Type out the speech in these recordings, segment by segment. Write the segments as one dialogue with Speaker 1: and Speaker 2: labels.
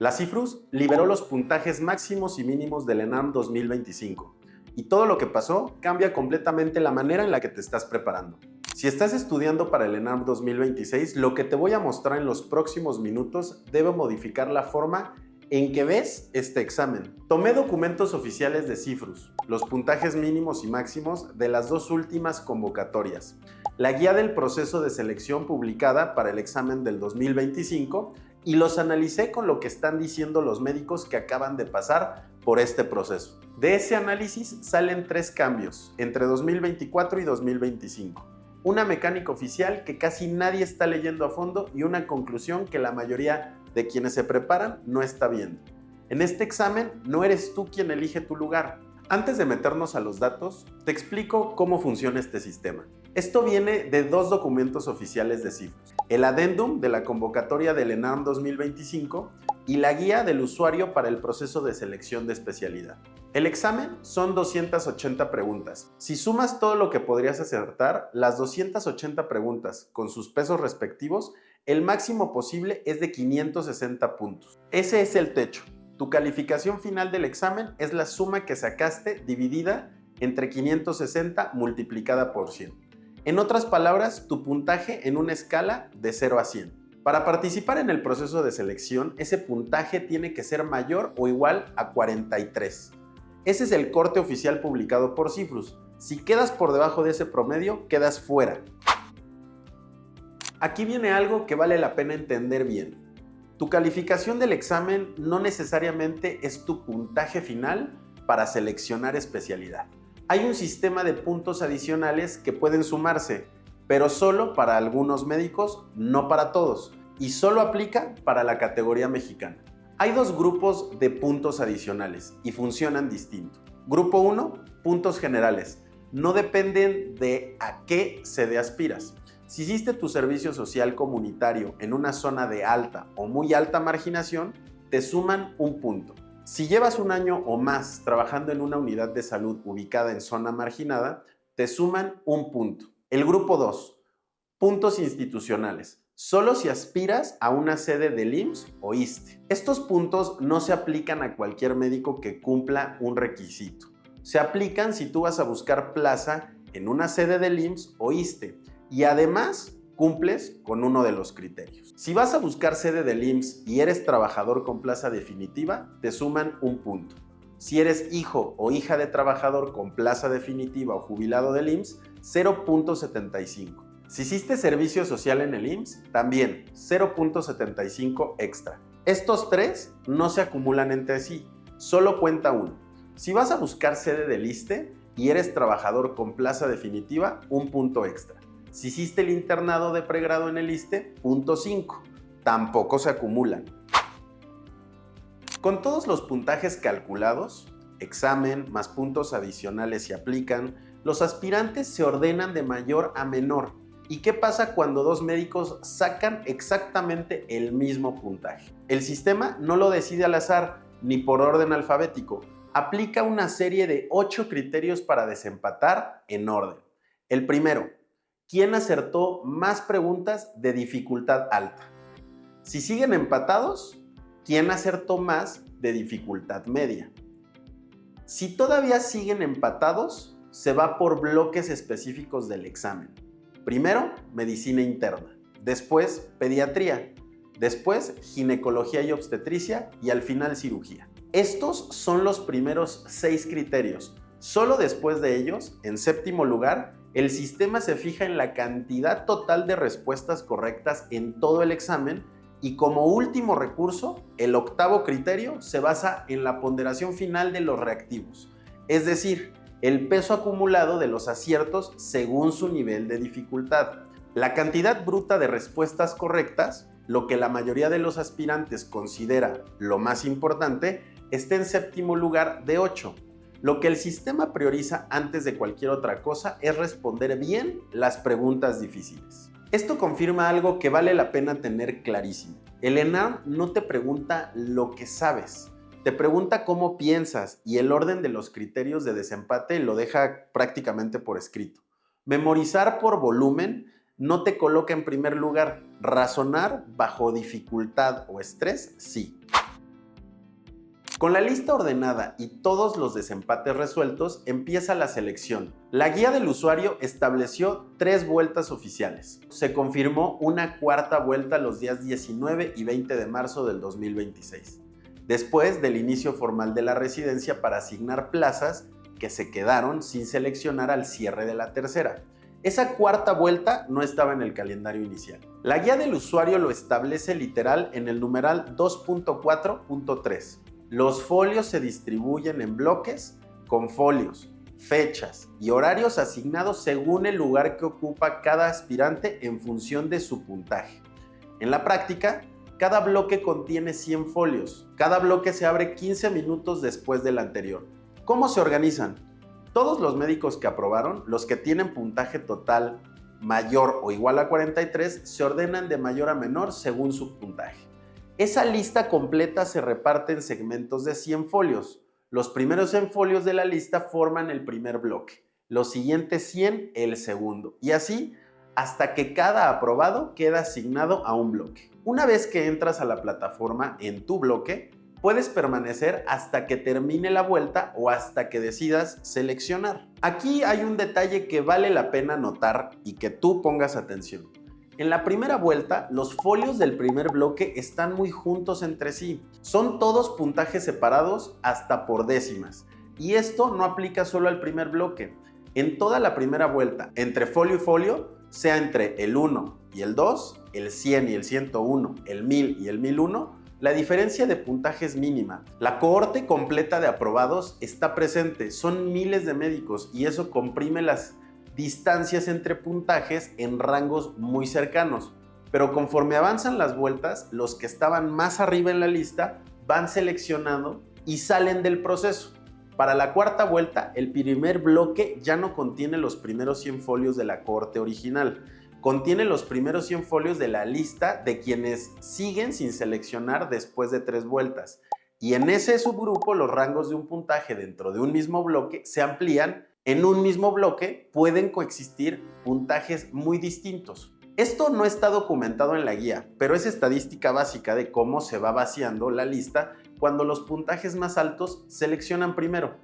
Speaker 1: La Cifrus liberó los puntajes máximos y mínimos del ENARM 2025 y todo lo que pasó cambia completamente la manera en la que te estás preparando. Si estás estudiando para el ENARM 2026, lo que te voy a mostrar en los próximos minutos debe modificar la forma en que ves este examen. Tomé documentos oficiales de Cifrus, los puntajes mínimos y máximos de las dos últimas convocatorias, la guía del proceso de selección publicada para el examen del 2025 y los analicé con lo que están diciendo los médicos que acaban de pasar por este proceso. De ese análisis salen 3 cambios entre 2024 y 2025. Una mecánica oficial que casi nadie está leyendo a fondo y una conclusión que la mayoría de quienes se preparan no está viendo. En este examen no eres tú quien elige tu lugar. Antes de meternos a los datos, te explico cómo funciona este sistema. Esto viene de 2 documentos oficiales de Cifrus: el adendum de la convocatoria del ENARM 2025 y la guía del usuario para el proceso de selección de especialidad. El examen son 280 preguntas. Si sumas todo lo que podrías acertar, las 280 preguntas con sus pesos respectivos, el máximo posible es de 560 puntos. Ese es el techo. Tu calificación final del examen es la suma que sacaste dividida entre 560 multiplicada por 100. En otras palabras, tu puntaje en una escala de 0 a 100. Para participar en el proceso de selección, ese puntaje tiene que ser mayor o igual a 43. Ese es el corte oficial publicado por Cifrus. Si quedas por debajo de ese promedio, quedas fuera. Aquí viene algo que vale la pena entender bien. Tu calificación del examen no necesariamente es tu puntaje final para seleccionar especialidad. Hay un sistema de puntos adicionales que pueden sumarse, pero solo para algunos médicos, no para todos, y solo aplica para la categoría mexicana. Hay 2 grupos de puntos adicionales y funcionan distinto. Grupo 1, puntos generales. No dependen de a qué sede aspiras. Si hiciste tu servicio social comunitario en una zona de alta o muy alta marginación, te suman un punto. Si llevas un año o más trabajando en una unidad de salud ubicada en zona marginada, te suman un punto. El grupo 2, puntos institucionales. Solo si aspiras a una sede del IMSS o ISSSTE. Estos puntos no se aplican a cualquier médico que cumpla un requisito. Se aplican si tú vas a buscar plaza en una sede del IMSS o ISSSTE y además cumples con uno de los criterios. Si vas a buscar sede del IMSS y eres trabajador con plaza definitiva, te suman un punto. Si eres hijo o hija de trabajador con plaza definitiva o jubilado del IMSS, 0.75. Si hiciste servicio social en el IMSS, también 0.75 extra. Estos 3 no se acumulan entre sí, solo cuenta uno. Si vas a buscar sede del ISSSTE y eres trabajador con plaza definitiva, un punto extra. Si hiciste el internado de pregrado en el ISSSTE, 0.5. Tampoco se acumulan. Con todos los puntajes calculados, examen más puntos adicionales se aplican, los aspirantes se ordenan de mayor a menor. ¿Y qué pasa cuando 2 médicos sacan exactamente el mismo puntaje? El sistema no lo decide al azar ni por orden alfabético. Aplica una serie de 8 criterios para desempatar en orden. El primero, ¿quién acertó más preguntas de dificultad alta? Si siguen empatados, ¿quién acertó más de dificultad media? Si todavía siguen empatados, se va por bloques específicos del examen. Primero, medicina interna, después pediatría, después ginecología y obstetricia y al final cirugía. Estos son los primeros 6 criterios. Solo después de ellos, en séptimo lugar, el sistema se fija en la cantidad total de respuestas correctas en todo el examen y como último recurso, el 8º criterio se basa en la ponderación final de los reactivos, es decir, el peso acumulado de los aciertos según su nivel de dificultad. La cantidad bruta de respuestas correctas, lo que la mayoría de los aspirantes considera lo más importante, está en séptimo lugar de 8. Lo que el sistema prioriza antes de cualquier otra cosa es responder bien las preguntas difíciles. Esto confirma algo que vale la pena tener clarísimo. El ENARM no te pregunta lo que sabes, te pregunta cómo piensas y el orden de los criterios de desempate lo deja prácticamente por escrito. Memorizar por volumen no te coloca en primer lugar. Razonar bajo dificultad o estrés, sí. Con la lista ordenada y todos los desempates resueltos, empieza la selección. La guía del usuario estableció 3 vueltas oficiales. Se confirmó una cuarta vuelta los días 19 y 20 de marzo del 2026, después del inicio formal de la residencia para asignar plazas que se quedaron sin seleccionar al cierre de la tercera. Esa cuarta vuelta no estaba en el calendario inicial. La guía del usuario lo establece literal en el numeral 2.4.3. Los folios se distribuyen en bloques con folios, fechas y horarios asignados según el lugar que ocupa cada aspirante en función de su puntaje. En la práctica, cada bloque contiene 100 folios. Cada bloque se abre 15 minutos después del anterior. ¿Cómo se organizan? Todos los médicos que aprobaron, los que tienen puntaje total mayor o igual a 43, se ordenan de mayor a menor según su puntaje. Esa lista completa se reparte en segmentos de 100 folios. Los primeros 100 folios de la lista forman el primer bloque, los siguientes 100 el segundo, y así hasta que cada aprobado queda asignado a un bloque. Una vez que entras a la plataforma en tu bloque, puedes permanecer hasta que termine la vuelta o hasta que decidas seleccionar. Aquí hay un detalle que vale la pena notar y que tú pongas atención. En la primera vuelta, los folios del primer bloque están muy juntos entre sí. Son todos puntajes separados hasta por décimas. Y esto no aplica solo al primer bloque. En toda la primera vuelta, entre folio y folio, sea entre el 1 y el 2, el 100 y el 101, el 1000 y el 1001, la diferencia de puntaje es mínima. La cohorte completa de aprobados está presente, son miles de médicos y eso comprime las distancias entre puntajes en rangos muy cercanos. Pero conforme avanzan las vueltas, los que estaban más arriba en la lista van seleccionando y salen del proceso. Para la cuarta vuelta, el primer bloque ya no contiene los primeros 100 folios de la cohorte original. Contiene los primeros 100 folios de la lista de quienes siguen sin seleccionar después de 3 vueltas. Y en ese subgrupo, los rangos de un puntaje dentro de un mismo bloque se amplían. En un mismo bloque pueden coexistir puntajes muy distintos. Esto no está documentado en la guía, pero es estadística básica de cómo se va vaciando la lista cuando los puntajes más altos seleccionan primero.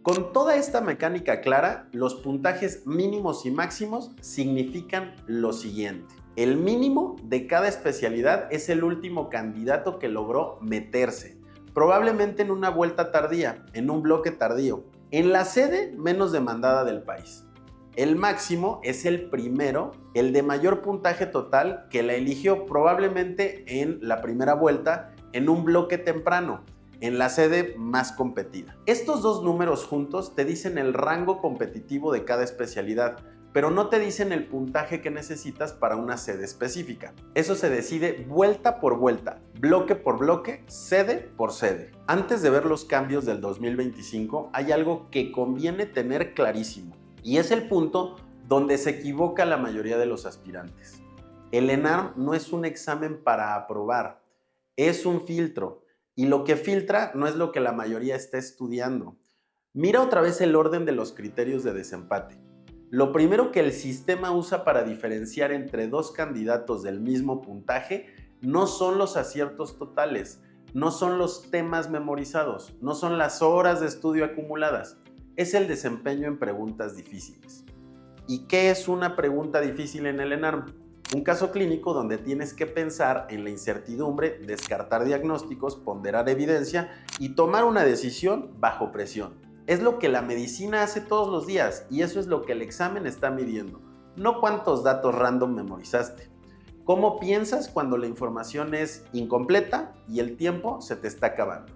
Speaker 1: Con toda esta mecánica clara, los puntajes mínimos y máximos significan lo siguiente. El mínimo de cada especialidad es el último candidato que logró meterse, probablemente en una vuelta tardía, en un bloque tardío, en la sede menos demandada del país. El máximo es el primero, el de mayor puntaje total que la eligió probablemente en la primera vuelta en un bloque temprano, en la sede más competida. Estos dos números juntos te dicen el rango competitivo de cada especialidad, pero no te dicen el puntaje que necesitas para una sede específica. Eso se decide vuelta por vuelta, bloque por bloque, sede por sede. Antes de ver los cambios del 2025, hay algo que conviene tener clarísimo, y es el punto donde se equivoca la mayoría de los aspirantes. El ENARM no es un examen para aprobar, es un filtro. Y lo que filtra no es lo que la mayoría está estudiando. Mira otra vez el orden de los criterios de desempate. Lo primero que el sistema usa para diferenciar entre dos candidatos del mismo puntaje no son los aciertos totales, no son los temas memorizados, no son las horas de estudio acumuladas, es el desempeño en preguntas difíciles. ¿Y qué es una pregunta difícil en el ENARM? Un caso clínico donde tienes que pensar en la incertidumbre, descartar diagnósticos, ponderar evidencia y tomar una decisión bajo presión. Es lo que la medicina hace todos los días y eso es lo que el examen está midiendo. No cuántos datos random memorizaste. ¿Cómo piensas cuando la información es incompleta y el tiempo se te está acabando?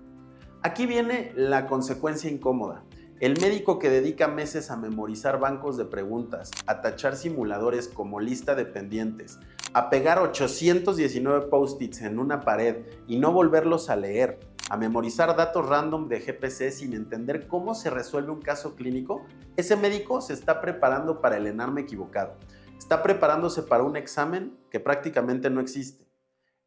Speaker 1: Aquí viene la consecuencia incómoda. El médico que dedica meses a memorizar bancos de preguntas, a tachar simuladores como lista de pendientes, a pegar 819 post-its en una pared y no volverlos a leer, a memorizar datos random de GPC sin entender cómo se resuelve un caso clínico, ese médico se está preparando para el ENARM equivocado. Está preparándose para un examen que prácticamente no existe.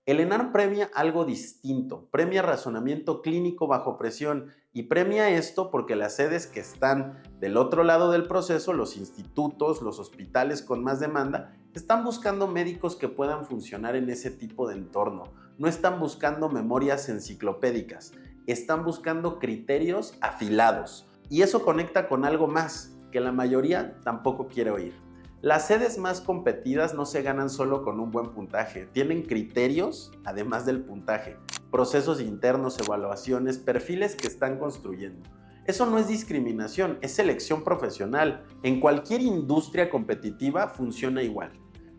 Speaker 1: El ENARM premia algo distinto, premia razonamiento clínico bajo presión y premia esto porque las sedes que están del otro lado del proceso, los institutos, los hospitales con más demanda, están buscando médicos que puedan funcionar en ese tipo de entorno, no están buscando memorias enciclopédicas, están buscando criterios afilados. Y eso conecta con algo más que la mayoría tampoco quiere oír. Las sedes más competidas no se ganan solo con un buen puntaje, tienen criterios además del puntaje, procesos internos, evaluaciones, perfiles que están construyendo. Eso no es discriminación, es selección profesional. En cualquier industria competitiva funciona igual.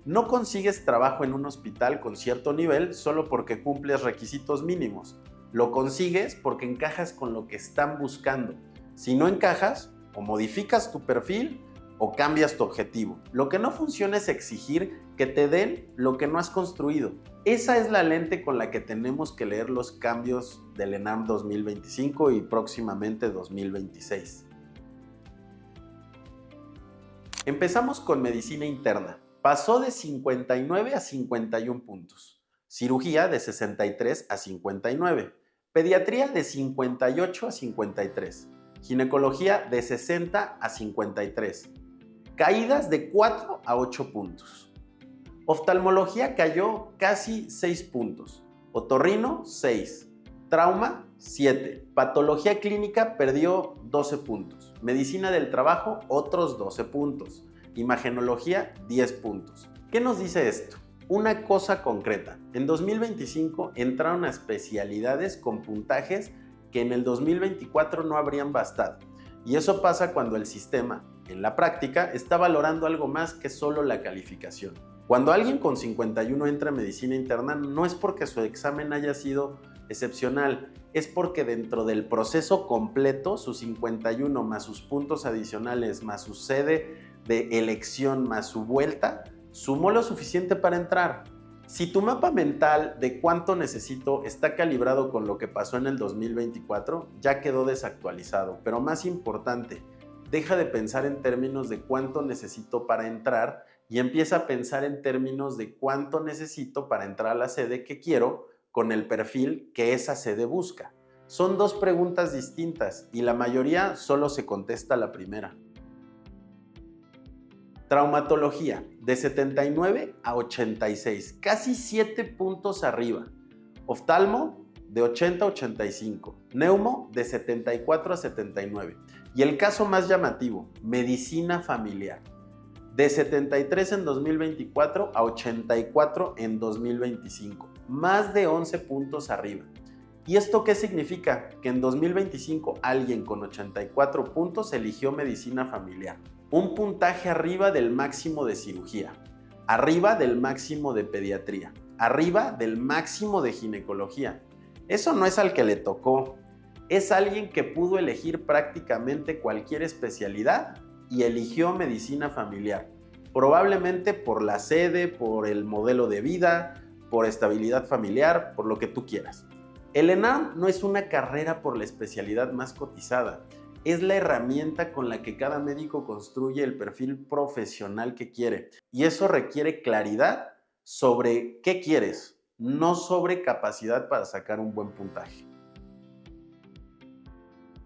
Speaker 1: No consigues trabajo en un hospital con cierto nivel solo porque cumples requisitos mínimos. Lo consigues porque encajas con lo que están buscando. Si no encajas, o modificas tu perfil o cambias tu objetivo. Lo que no funciona es exigir que te den lo que no has construido. Esa es la lente con la que tenemos que leer los cambios del ENAM 2025 y próximamente 2026. Empezamos con medicina interna. Pasó de 59 a 51 puntos. Cirugía de 63 a 59. Pediatría de 58 a 53. Ginecología de 60 a 53. Caídas de 4 a 8 puntos. Oftalmología cayó casi 6 puntos. Otorrino, 6. Trauma, 7. Patología clínica perdió 12 puntos. Medicina del trabajo, otros 12 puntos. Imagenología, 10 puntos. ¿Qué nos dice esto? Una cosa concreta. En 2025 entraron a especialidades con puntajes que en el 2024 no habrían bastado. Y eso pasa cuando el sistema, en la práctica, está valorando algo más que solo la calificación. Cuando alguien con 51 entra a medicina interna, no es porque su examen haya sido excepcional, es porque dentro del proceso completo, sus 51 más sus puntos adicionales, más su sede de elección, más su vuelta, sumó lo suficiente para entrar. Si tu mapa mental de cuánto necesito está calibrado con lo que pasó en el 2024, ya quedó desactualizado. Pero más importante, deja de pensar en términos de cuánto necesito para entrar y empieza a pensar en términos de cuánto necesito para entrar a la sede que quiero con el perfil que esa sede busca. Son dos preguntas distintas y la mayoría solo se contesta la primera. Traumatología, de 79 a 86, casi 7 puntos arriba. Oftalmo, de 80 a 85. Neumo, de 74 a 79. Y el caso más llamativo, medicina familiar, de 73 en 2024 a 84 en 2025. Más de 11 puntos arriba. ¿Y esto qué significa? Que en 2025 alguien con 84 puntos eligió medicina familiar. Un puntaje arriba del máximo de cirugía, arriba del máximo de pediatría, arriba del máximo de ginecología. Eso no es al que le tocó, es alguien que pudo elegir prácticamente cualquier especialidad y eligió medicina familiar. Probablemente por la sede, por el modelo de vida, por estabilidad familiar, por lo que tú quieras. El ENAM no es una carrera por la especialidad más cotizada. Es la herramienta con la que cada médico construye el perfil profesional que quiere. Y eso requiere claridad sobre qué quieres, no sobre capacidad para sacar un buen puntaje.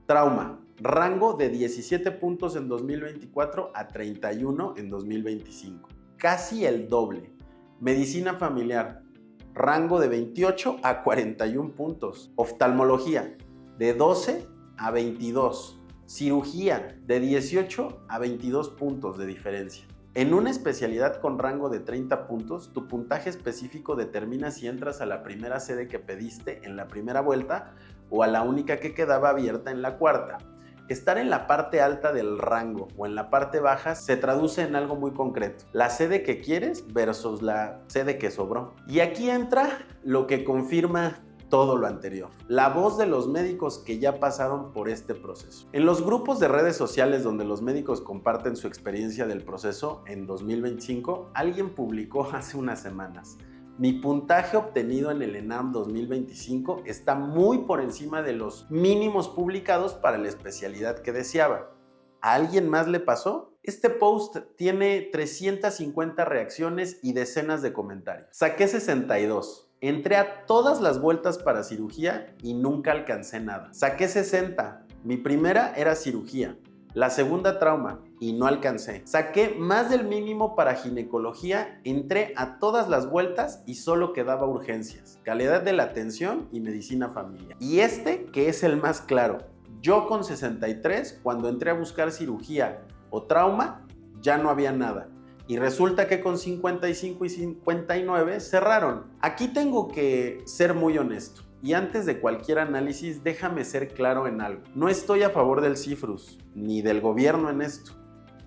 Speaker 1: Trauma, rango de 17 puntos en 2024 a 31 en 2025. Casi el doble. Medicina familiar, rango de 28 a 41 puntos. Oftalmología, de 12 a 22. Cirugía, de 18 a 22 puntos de diferencia. En una especialidad con rango de 30 puntos, tu puntaje específico determina si entras a la primera sede que pediste en la primera vuelta o a la única que quedaba abierta en la cuarta. Estar en la parte alta del rango o en la parte baja se traduce en algo muy concreto. La sede que quieres versus la sede que sobró. Y aquí entra lo que confirma todo lo anterior. La voz de los médicos que ya pasaron por este proceso. En los grupos de redes sociales donde los médicos comparten su experiencia del proceso en 2025, alguien publicó hace unas semanas: mi puntaje obtenido en el ENAM 2025 está muy por encima de los mínimos publicados para la especialidad que deseaba. ¿A alguien más le pasó? Este post tiene 350 reacciones y decenas de comentarios. Saqué 62. Entré a todas las vueltas para cirugía y nunca alcancé nada. Saqué 60. Mi primera era cirugía. La segunda trauma, y no alcancé. Saqué más del mínimo para ginecología, entré a todas las vueltas y solo quedaba urgencias, calidad de la atención y medicina familiar. Y este, que es el más claro, yo con 63, cuando entré a buscar cirugía o trauma, ya no había nada. Y resulta que con 55 y 59 cerraron. Aquí tengo que ser muy honesto. Y antes de cualquier análisis, déjame ser claro en algo. No estoy a favor del CIFRUS, ni del gobierno en esto.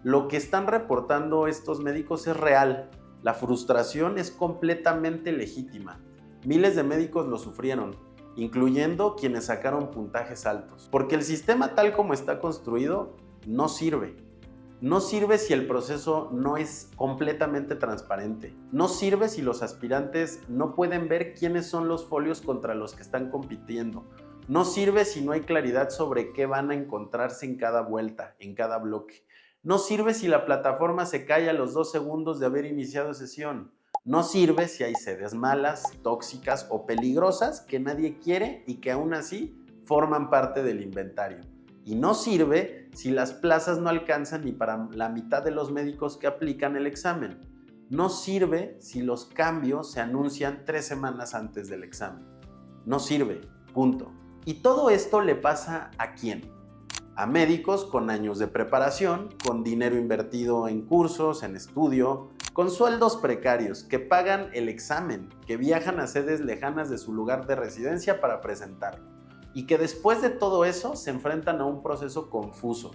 Speaker 1: Lo que están reportando estos médicos es real. La frustración es completamente legítima. Miles de médicos lo sufrieron, incluyendo quienes sacaron puntajes altos. Porque el sistema tal como está construido no sirve. No sirve si el proceso no es completamente transparente. No sirve si los aspirantes no pueden ver quiénes son los folios contra los que están compitiendo. No sirve si no hay claridad sobre qué van a encontrarse en cada vuelta, en cada bloque. No sirve si la plataforma se cae a los 2 segundos de haber iniciado sesión. No sirve si hay sedes malas, tóxicas o peligrosas que nadie quiere y que aún así forman parte del inventario. Y no sirve si las plazas no alcanzan ni para la mitad de los médicos que aplican el examen. No sirve si los cambios se anuncian 3 semanas antes del examen. No sirve, punto. ¿Y todo esto le pasa a quién? A médicos con años de preparación, con dinero invertido en cursos, en estudio, con sueldos precarios, que pagan el examen, que viajan a sedes lejanas de su lugar de residencia para presentarlo. Y que después de todo eso se enfrentan a un proceso confuso,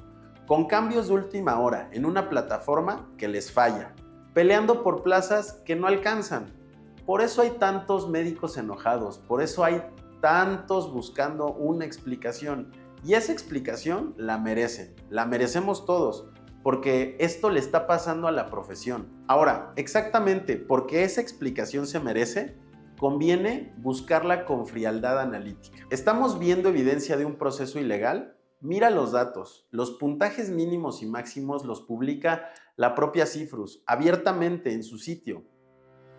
Speaker 1: con cambios de última hora en una plataforma que les falla, peleando por plazas que no alcanzan. Por eso hay tantos médicos enojados, por eso hay tantos buscando una explicación. Y esa explicación la merecen, la merecemos todos, porque esto le está pasando a la profesión. Ahora, exactamente porque esa explicación se merece, conviene buscarla con frialdad analítica. ¿Estamos viendo evidencia de un proceso ilegal? Mira los datos. Los puntajes mínimos y máximos los publica la propia CIFRUS abiertamente en su sitio.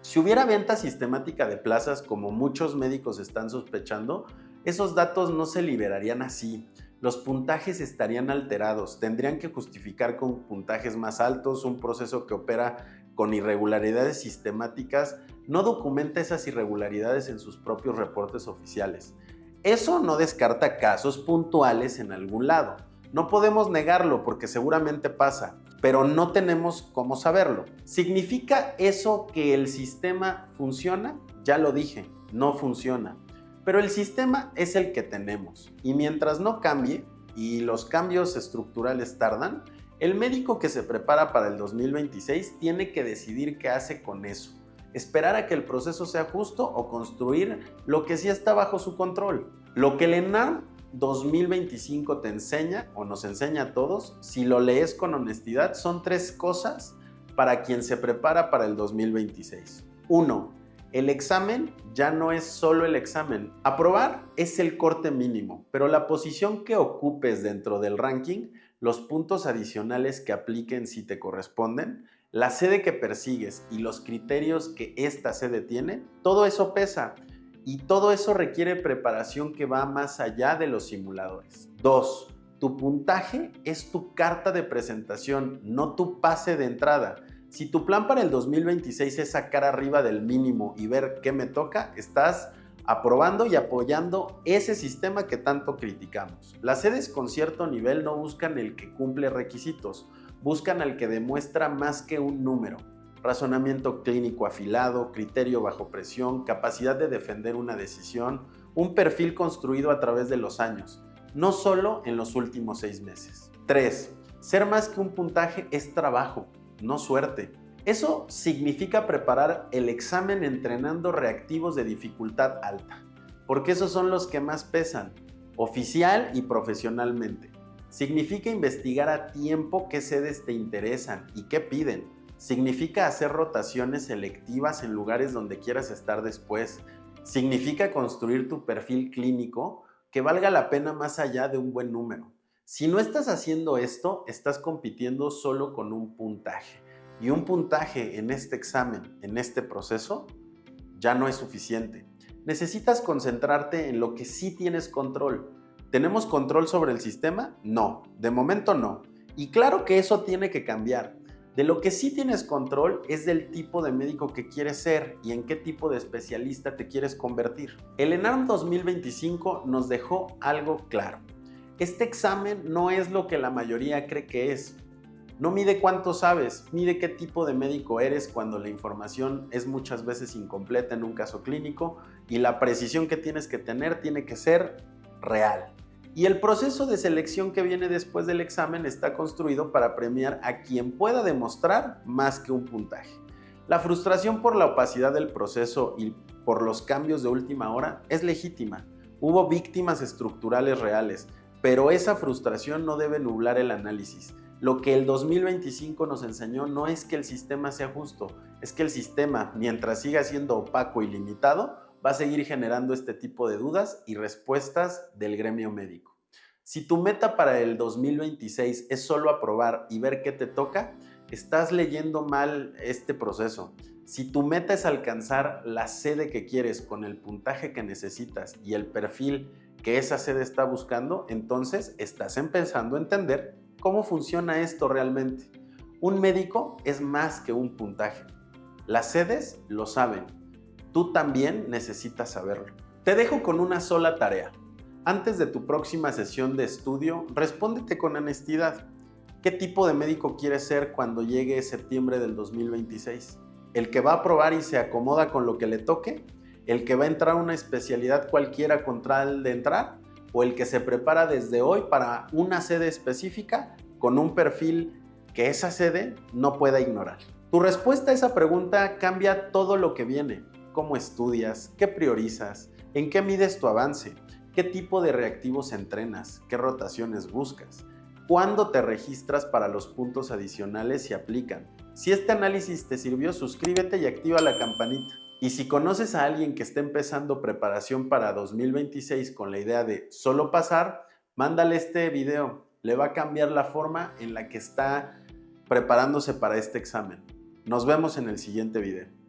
Speaker 1: Si hubiera venta sistemática de plazas, como muchos médicos están sospechando, esos datos no se liberarían así. Los puntajes estarían alterados, tendrían que justificar con puntajes más altos. Un proceso que opera con irregularidades sistemáticas no documenta esas irregularidades en sus propios reportes oficiales. Eso no descarta casos puntuales en algún lado. No podemos negarlo porque seguramente pasa, pero no tenemos cómo saberlo. ¿Significa eso que el sistema funciona? Ya lo dije, no funciona. Pero el sistema es el que tenemos y mientras no cambie, y los cambios estructurales tardan, el médico que se prepara para el 2026 tiene que decidir qué hace con eso. Esperar a que el proceso sea justo o construir lo que sí está bajo su control. Lo que el ENARM 2025 te enseña o nos enseña a todos, si lo lees con honestidad, son 3 cosas para quien se prepara para el 2026. 1. El examen ya no es solo el examen. Aprobar es el corte mínimo, pero la posición que ocupes dentro del ranking, los puntos adicionales que apliquen si te corresponden, la sede que persigues y los criterios que esta sede tiene, todo eso pesa y todo eso requiere preparación que va más allá de los simuladores. 2. Tu puntaje es tu carta de presentación, no tu pase de entrada. Si tu plan para el 2026 es sacar arriba del mínimo y ver qué me toca, estás aprobando y apoyando ese sistema que tanto criticamos. Las sedes con cierto nivel no buscan el que cumple requisitos, buscan al que demuestra más que un número. Razonamiento clínico afilado, criterio bajo presión, capacidad de defender una decisión, un perfil construido a través de los años, no solo en los últimos 6 meses. 3. Ser más que un puntaje es trabajo, no suerte. Eso significa preparar el examen entrenando reactivos de dificultad alta, porque esos son los que más pesan, oficial y profesionalmente. Significa investigar a tiempo qué sedes te interesan y qué piden. Significa hacer rotaciones selectivas en lugares donde quieras estar después. Significa construir tu perfil clínico que valga la pena más allá de un buen número. Si no estás haciendo esto, estás compitiendo solo con un puntaje. Y un puntaje en este examen, en este proceso, ya no es suficiente. Necesitas concentrarte en lo que sí tienes control. ¿Tenemos control sobre el sistema? No, de momento no. Y claro que eso tiene que cambiar. De lo que sí tienes control es del tipo de médico que quieres ser y en qué tipo de especialista te quieres convertir. El ENARM 2025 nos dejó algo claro. Este examen no es lo que la mayoría cree que es. No mide cuánto sabes, mide qué tipo de médico eres cuando la información es muchas veces incompleta en un caso clínico y la precisión que tienes que tener tiene que ser real. Y el proceso de selección que viene después del examen está construido para premiar a quien pueda demostrar más que un puntaje. La frustración por la opacidad del proceso y por los cambios de última hora es legítima. Hubo víctimas estructurales reales, pero esa frustración no debe nublar el análisis. Lo que el 2025 nos enseñó no es que el sistema sea justo, es que el sistema, mientras siga siendo opaco y limitado, va a seguir generando este tipo de dudas y respuestas del gremio médico. Si tu meta para el 2026 es solo aprobar y ver qué te toca, estás leyendo mal este proceso. Si tu meta es alcanzar la sede que quieres con el puntaje que necesitas y el perfil que esa sede está buscando, entonces estás empezando a entender cómo funciona esto realmente. Un médico es más que un puntaje. Las sedes lo saben. Tú también necesitas saberlo. Te dejo con una sola tarea. Antes de tu próxima sesión de estudio, respóndete con honestidad. ¿Qué tipo de médico quieres ser cuando llegue septiembre del 2026? ¿El que va a aprobar y se acomoda con lo que le toque? ¿El que va a entrar a una especialidad cualquiera con tal de entrar? ¿O el que se prepara desde hoy para una sede específica con un perfil que esa sede no pueda ignorar? Tu respuesta a esa pregunta cambia todo lo que viene. ¿Cómo estudias? ¿Qué priorizas? ¿En qué mides tu avance? ¿Qué tipo de reactivos entrenas? ¿Qué rotaciones buscas? ¿Cuándo te registras para los puntos adicionales si aplican? Si este análisis te sirvió, suscríbete y activa la campanita. Y si conoces a alguien que esté empezando preparación para 2026 con la idea de solo pasar, mándale este video. Le va a cambiar la forma en la que está preparándose para este examen. Nos vemos en el siguiente video.